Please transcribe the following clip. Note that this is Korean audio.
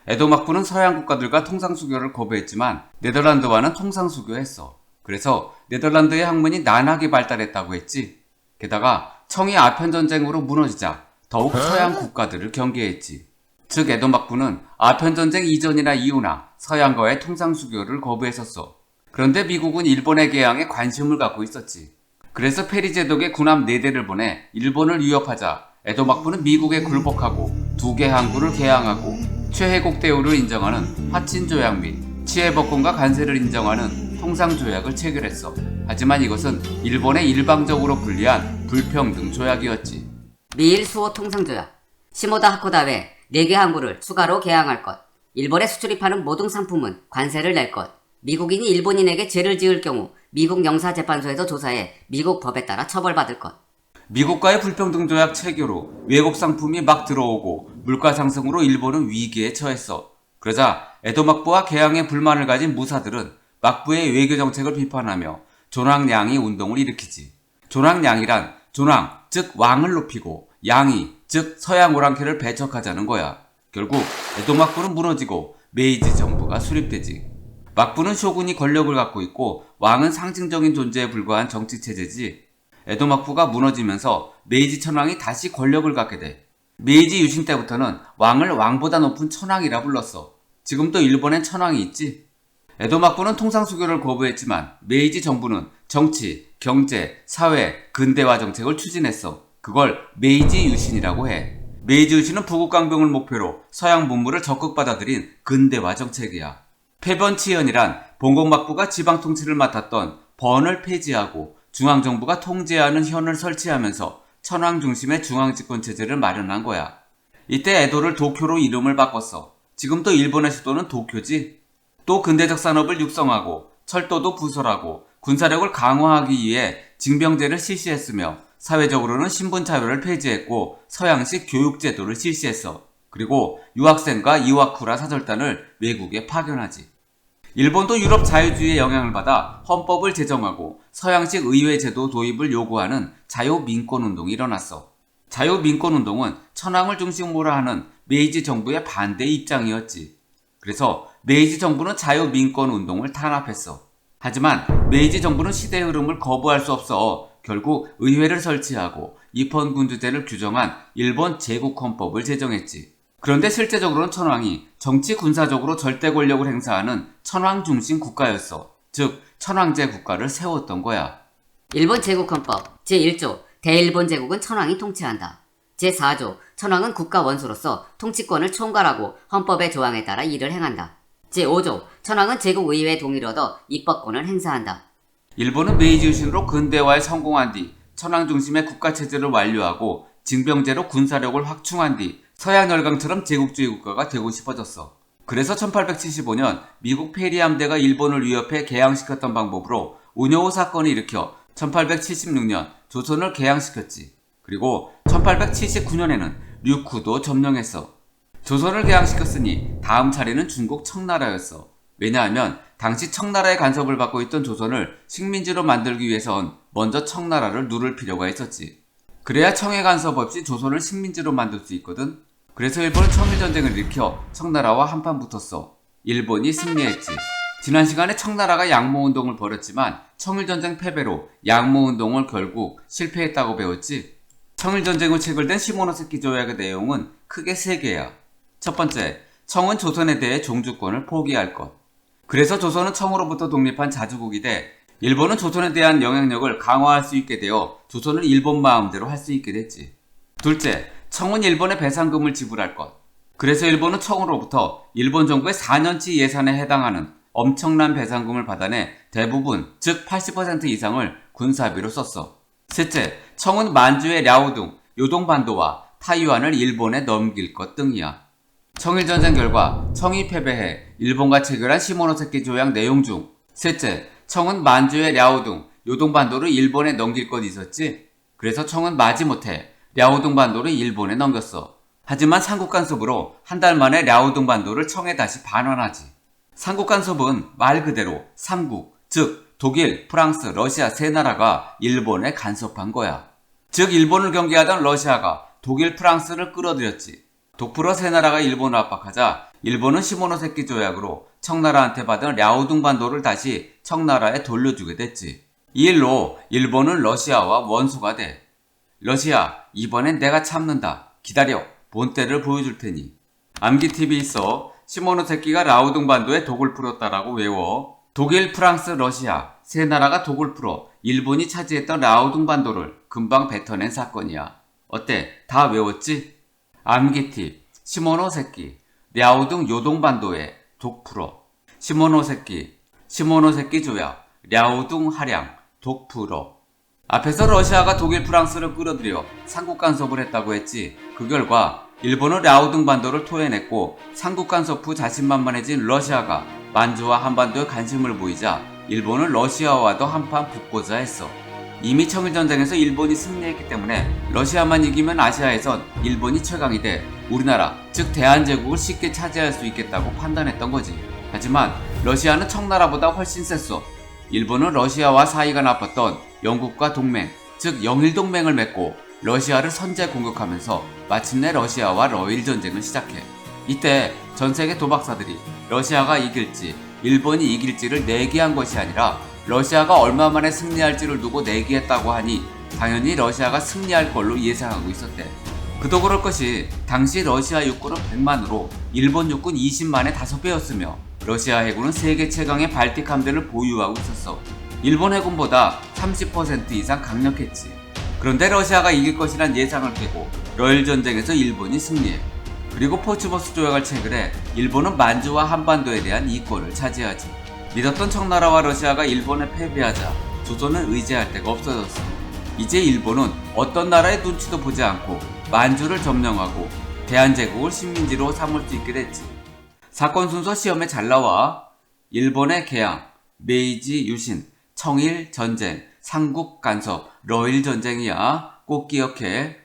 에도 막부는 서양 국가들과 통상수교를 거부했지만 네덜란드와는 통상수교했어. 그래서 네덜란드의 학문이 난하게 발달했다고 했지. 게다가 청이 아편전쟁으로 무너지자 더욱 서양 국가들을 경계했지. 즉 에도 막부는 아편전쟁 이전이나 이후나 서양과의 통상수교를 거부했었어. 그런데 미국은 일본의 개항에 관심을 갖고 있었지. 그래서 페리 제독의 군함 4대를 보내 일본을 위협하자 에도 막부는 미국에 굴복하고 2개 항구를 개항하고 최혜국 대우를 인정하는 화친조약 및 치해법권과 관세를 인정하는 통상조약을 체결했어. 하지만 이것은 일본의 일방적으로 불리한 불평등 조약이었지. 미일 수호 통상조약. 시모다 하코다 외 4개 항구를 추가로 개항할 것. 일본에 수출입하는 모든 상품은 관세를 낼 것. 미국인이 일본인에게 죄를 지을 경우 미국 영사재판소에서 조사해 미국 법에 따라 처벌받을 것. 미국과의 불평등 조약 체결 후 외국 상품이 막 들어오고 물가 상승으로 일본은 위기에 처했어. 그러자 에도 막부와 개항에 불만을 가진 무사들은 막부의 외교 정책을 비판하며 존왕양이 운동을 일으키지. 존왕양이란 존왕, 즉 왕을 높이고 양이, 즉 서양 오랑캐를 배척하자는 거야. 결국 에도 막부는 무너지고 메이지 정부가 수립되지. 막부는 쇼군이 권력을 갖고 있고 왕은 상징적인 존재에 불과한 정치체제지. 에도 막부가 무너지면서 메이지 천황이 다시 권력을 갖게 돼. 메이지 유신 때부터는 왕을 왕보다 높은 천황이라 불렀어. 지금도 일본엔 천황이 있지. 에도 막부는 통상수교를 거부했지만 메이지 정부는 정치, 경제, 사회, 근대화 정책을 추진했어. 그걸 메이지 유신이라고 해. 메이지 유신은 부국강병을 목표로 서양 문물을 적극 받아들인 근대화 정책이야. 폐번치현이란 봉건 막부가 지방 통치를 맡았던 번을 폐지하고 중앙정부가 통제하는 현을 설치하면서 천황 중심의 중앙집권체제를 마련한 거야. 이때 에도를 도쿄로 이름을 바꿨어. 지금도 일본의 수도는 도쿄지. 또 근대적 산업을 육성하고 철도도 부설하고 군사력을 강화하기 위해 징병제를 실시했으며 사회적으로는 신분차별을 폐지했고 서양식 교육제도를 실시했어. 그리고 유학생과 이와쿠라 사절단을 외국에 파견하지. 일본도 유럽 자유주의의 영향을 받아 헌법을 제정하고 서양식 의회 제도 도입을 요구하는 자유민권운동이 일어났어. 자유민권운동은 천황을 중심으로 하는 메이지 정부의 반대 입장이었지. 그래서 메이지 정부는 자유민권운동을 탄압했어. 하지만 메이지 정부는 시대의 흐름을 거부할 수 없어 결국 의회를 설치하고 입헌군주제를 규정한 일본 제국헌법을 제정했지. 그런데 실제적으로는 천황이 정치 군사적으로 절대 권력을 행사하는 천황 중심 국가였어. 즉 천황제 국가를 세웠던 거야. 일본 제국헌법 제1조 대일본 제국은 천황이 통치한다. 제4조 천황은 국가 원수로서 통치권을 총괄하고 헌법의 조항에 따라 일을 행한다. 제5조 천황은 제국의회의 동의를 얻어 입법권을 행사한다. 일본은 메이지 유신으로 근대화에 성공한 뒤 천황 중심의 국가체제를 완료하고 징병제로 군사력을 확충한 뒤 서양 열강처럼 제국주의 국가가 되고 싶어졌어. 그래서 1875년 미국 페리 함대가 일본을 위협해 개항시켰던 방법으로 우뇨우 사건을 일으켜 1876년 조선을 개항시켰지. 그리고 1879년에는 류쿠도 점령했어. 조선을 개항시켰으니 다음 차례는 중국 청나라였어. 왜냐하면 당시 청나라의 간섭을 받고 있던 조선을 식민지로 만들기 위해선 먼저 청나라를 누를 필요가 있었지. 그래야 청의 간섭 없이 조선을 식민지로 만들 수 있거든. 그래서 일본은 청일전쟁을 일으켜 청나라와 한판 붙었어. 일본이 승리했지. 지난 시간에 청나라가 양모운동을 벌였지만 청일전쟁 패배로 양모운동을 결국 실패했다고 배웠지. 청일전쟁 후 체결된 시모노세키 조약의 내용은 크게 3개야. 첫 번째, 청은 조선에 대해 종주권을 포기할 것. 그래서 조선은 청으로부터 독립한 자주국이 돼 일본은 조선에 대한 영향력을 강화할 수 있게 되어 조선을 일본 마음대로 할 수 있게 됐지. 둘째, 청은 일본에 배상금을 지불할 것. 그래서 일본은 청으로부터 일본 정부의 4년치 예산에 해당하는 엄청난 배상금을 받아내 대부분, 즉 80% 이상을 군사비로 썼어. 셋째, 청은 만주의 랴오둥, 요동반도와 타이완을 일본에 넘길 것 등이야. 청일전쟁 결과 청이 패배해 일본과 체결한 시모노세키 조약 내용 중 셋째, 청은 만주의 랴오둥, 요동반도를 일본에 넘길 것 있었지. 그래서 청은 마지못해 랴오둥 반도를 일본에 넘겼어. 하지만 삼국 간섭으로 한 달 만에 랴오둥 반도를 청에 다시 반환하지. 삼국 간섭은 말 그대로 삼국, 즉 독일, 프랑스, 러시아 3나라가 일본에 간섭한 거야. 즉 일본을 경계하던 러시아가 독일, 프랑스를 끌어들였지. 독풀어 세 나라가 일본을 압박하자 일본은 시모노세키 조약으로 청나라한테 받은 랴오둥 반도를 다시 청나라에 돌려주게 됐지. 이 일로 일본은 러시아와 원수가 돼. 러시아, 이번엔 내가 참는다. 기다려. 본때를 보여줄 테니. 암기팁이 있어. 시모노세키가 랴오둥 반도에 독을 풀었다라고 외워. 독일, 프랑스, 러시아 세 나라가 독을 풀어 일본이 차지했던 랴오둥 반도를 금방 뱉어낸 사건이야. 어때? 다 외웠지? 암기팁. 시모노세키, 랴오둥 요동 반도에 독 풀어. 시모노세키 조약, 랴오둥 하량, 독 풀어. 앞에서 러시아가 독일, 프랑스를 끌어들여 삼국 간섭을 했다고 했지. 그 결과 일본은 랴오둥 반도를 토해냈고 삼국 간섭 후 자신만만해진 러시아가 만주와 한반도에 관심을 보이자 일본은 러시아와도 한판 붙고자 했어. 이미 청일전쟁에서 일본이 승리했기 때문에 러시아만 이기면 아시아에선 일본이 최강이 돼 우리나라, 즉 대한제국을 쉽게 차지할 수 있겠다고 판단했던 거지. 하지만 러시아는 청나라보다 훨씬 셌어. 일본은 러시아와 사이가 나빴던 영국과 동맹, 즉 영일동맹을 맺고 러시아를 선제 공격하면서 마침내 러시아와 러일 전쟁을 시작해. 이때 전세계 도박사들이 러시아가 이길지 일본이 이길지를 내기한 것이 아니라 러시아가 얼마 만에 승리할지를 두고 내기했다고 하니 당연히 러시아가 승리할 걸로 예상하고 있었대. 그도 그럴 것이 당시 러시아 육군은 100만으로 일본 육군 20만의 5배였으며 러시아 해군은 세계 최강의 발틱 함대를 보유하고 있었어. 일본 해군보다 30% 이상 강력했지. 그런데 러시아가 이길 것이란 예상을 깨고 러일 전쟁에서 일본이 승리해. 그리고 포츠모스 조약을 체결해 일본은 만주와 한반도에 대한 이권을 차지하지. 믿었던 청나라와 러시아가 일본에 패배하자 조선은 의지할 데가 없어졌어. 이제 일본은 어떤 나라의 눈치도 보지 않고 만주를 점령하고 대한제국을 식민지로 삼을 수 있게 됐지. 사건 순서 시험에 잘 나와. 일본의 개항, 메이지 유신, 청일 전쟁, 삼국 간섭, 러일 전쟁이야. 꼭 기억해.